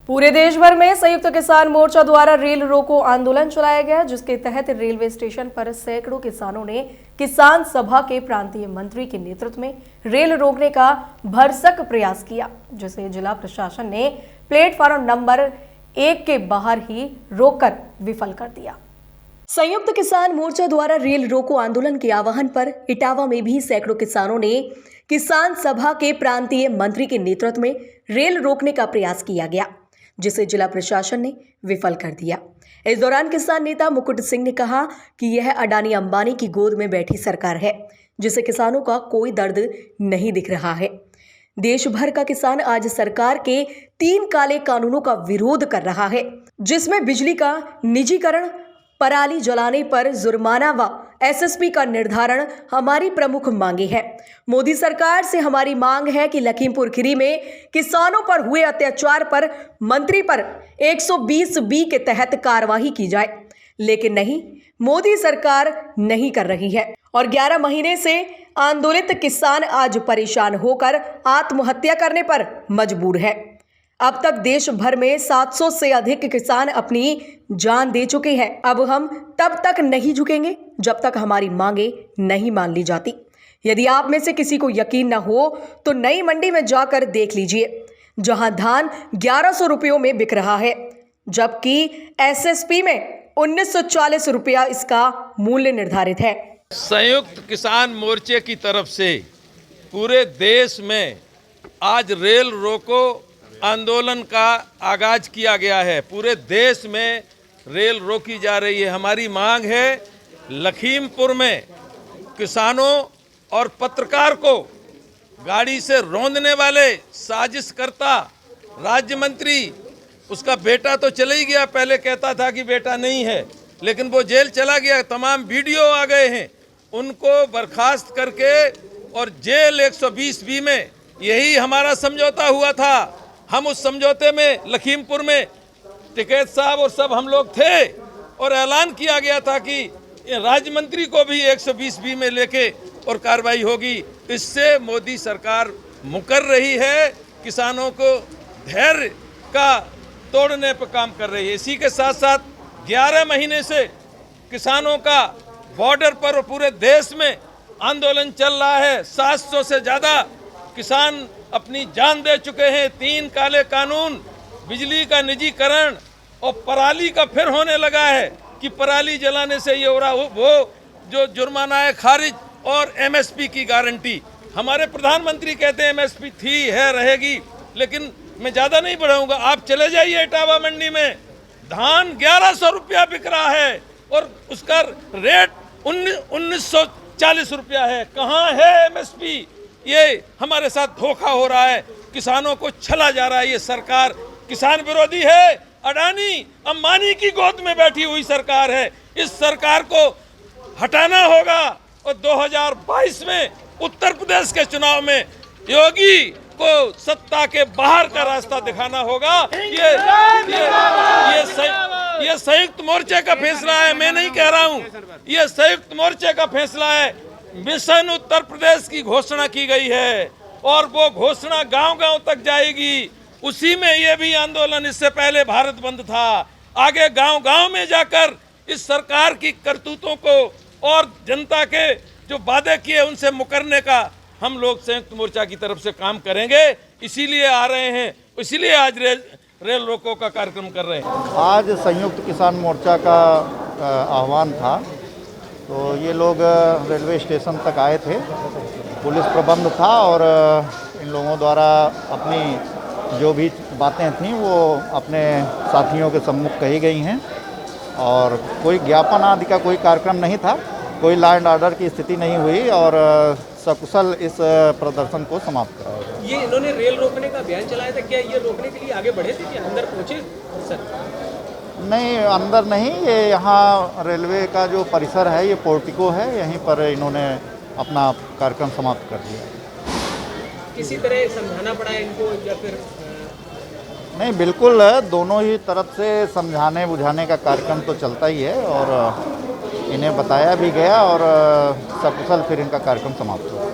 पूरे देश भर में संयुक्त किसान मोर्चा द्वारा रेल रोको आंदोलन चलाया गया, जिसके तहत रेलवे स्टेशन पर सैकड़ों किसानों ने किसान सभा के प्रांतीय मंत्री के नेतृत्व में रेल रोकने का भरसक प्रयास किया, जिसे जिला प्रशासन ने प्लेटफार्म नंबर 1 के बाहर ही रोककर विफल कर दिया। संयुक्त किसान मोर्चा द्वारा रेल रोको आंदोलन के आह्वान पर इटावा में भी सैकड़ों किसानों ने किसान सभा के प्रांतीय मंत्री के नेतृत्व में रेल रोकने का प्रयास किया गया, जिसे जिला प्रशासन ने विफल कर दिया। इस दौरान किसान नेता मुकुट सिंह ने कहा कि यह अडानी अंबानी की गोद में बैठी सरकार है, जिसे किसानों का कोई दर्द नहीं दिख रहा है। देश भर का किसान आज सरकार के 3 काले कानूनों का विरोध कर रहा है, जिसमें बिजली का निजीकरण, पराली जलाने पर जुर्माना व एसएसपी का निर्धारण हमारी प्रमुख मांगे हैं। मोदी सरकार से हमारी मांग है कि लखीमपुर खीरी में किसानों पर हुए अत्याचार पर मंत्री पर 120B के तहत कार्रवाई की जाए, लेकिन नहीं, मोदी सरकार नहीं कर रही है और 11 महीने से आंदोलित किसान आज परेशान होकर आत्महत्या करने पर मजबूर है। अब तक देश भर में 700 से अधिक किसान अपनी जान दे चुके हैं। अब हम तब तक नहीं झुकेंगे जब तक हमारी मांगे नहीं मान ली जाती। यदि आप में से किसी को यकीन न हो तो नई मंडी में जाकर देख लीजिए, जहां धान 1100 रुपयों में बिक रहा है, जबकि एसएसपी में 1940 रुपया इसका मूल्य निर्धारित है। संयुक्त किसान मोर्चे की तरफ से पूरे देश में आज रेल रोको आंदोलन का आगाज किया गया है। पूरे देश में रेल रोकी जा रही है। हमारी मांग है लखीमपुर में किसानों और पत्रकार को गाड़ी से रौंदने वाले साजिशकर्ता राज्य मंत्री, उसका बेटा तो चला ही गया, पहले कहता था कि बेटा नहीं है, लेकिन वो जेल चला गया, तमाम वीडियो आ गए हैं, उनको बर्खास्त करके और जेल 120B में, यही हमारा समझौता हुआ था। हम उस समझौते में लखीमपुर में टिकैत साहब और सब हम लोग थे और ऐलान किया गया था कि राज्य मंत्री को भी 120B में लेके और कार्रवाई होगी। इससे मोदी सरकार मुकर रही है, किसानों को धैर्य का तोड़ने पर काम कर रही है। इसी के साथ साथ 11 महीने से किसानों का बॉर्डर पर और पूरे देश में आंदोलन चल रहा है। 700 से ज़्यादा किसान अपनी जान दे चुके हैं। 3 काले कानून, बिजली का निजीकरण और पराली का फिर होने लगा है कि पराली जलाने से ये हो रहा, वो जो जुर्माना है खारिज, और एमएसपी की गारंटी। हमारे प्रधानमंत्री कहते हैं एमएसपी थी, है, रहेगी, लेकिन मैं ज़्यादा नहीं बढ़ाऊंगा। आप चले जाइए इटावा मंडी में, धान 1100 रुपया बिक रहा है और उसका रेट 1940 रुपया है। कहाँ है एमएसपी? ये हमारे साथ धोखा हो रहा है, किसानों को छला जा रहा है। ये सरकार किसान विरोधी है, अडानी अंबानी की गोद में बैठी हुई सरकार है। इस सरकार को हटाना होगा और 2022 में उत्तर प्रदेश के चुनाव में योगी को सत्ता के बाहर का रास्ता दिखाना होगा। ये संयुक्त मोर्चे का फैसला है, मैं नहीं कह रहा हूँ, ये संयुक्त मोर्चे का फैसला है। मिशन उत्तर प्रदेश की घोषणा की गई है और वो घोषणा गांव-गांव तक जाएगी। उसी में ये भी आंदोलन, इससे पहले भारत बंद था, आगे गांव-गांव में जाकर इस सरकार की करतूतों को और जनता के जो वादे किए उनसे मुकरने का हम लोग संयुक्त मोर्चा की तरफ से काम करेंगे। इसीलिए आ रहे हैं, इसीलिए आज रेल रोको का कार्यक्रम कर रहे हैं। आज संयुक्त किसान मोर्चा का आह्वान था, तो ये लोग रेलवे स्टेशन तक आए थे, पुलिस प्रबंध था और इन लोगों द्वारा अपनी जो भी बातें थीं वो अपने साथियों के सम्मुख कही गई हैं और कोई ज्ञापन आदि का कोई कार्यक्रम नहीं था, कोई लॉ एंड ऑर्डर की स्थिति नहीं हुई और सकुशल इस प्रदर्शन को समाप्त करा। ये इन्होंने रेल रोकने का अभियान चलाया था, क्या ये रोकने के लिए आगे बढ़े थे कि अंदर पहुँचे सर? नहीं, अंदर नहीं, ये यहाँ रेलवे का जो परिसर है, ये पोर्टिको है, यहीं पर इन्होंने अपना कार्यक्रम समाप्त कर दिया। किसी तरह समझाना पड़ा इनको या फिर? नहीं, बिल्कुल दोनों ही तरफ से समझाने बुझाने का कार्यक्रम तो चलता ही है और इन्हें बताया भी गया और सकुशल फिर इनका कार्यक्रम समाप्त हुआ।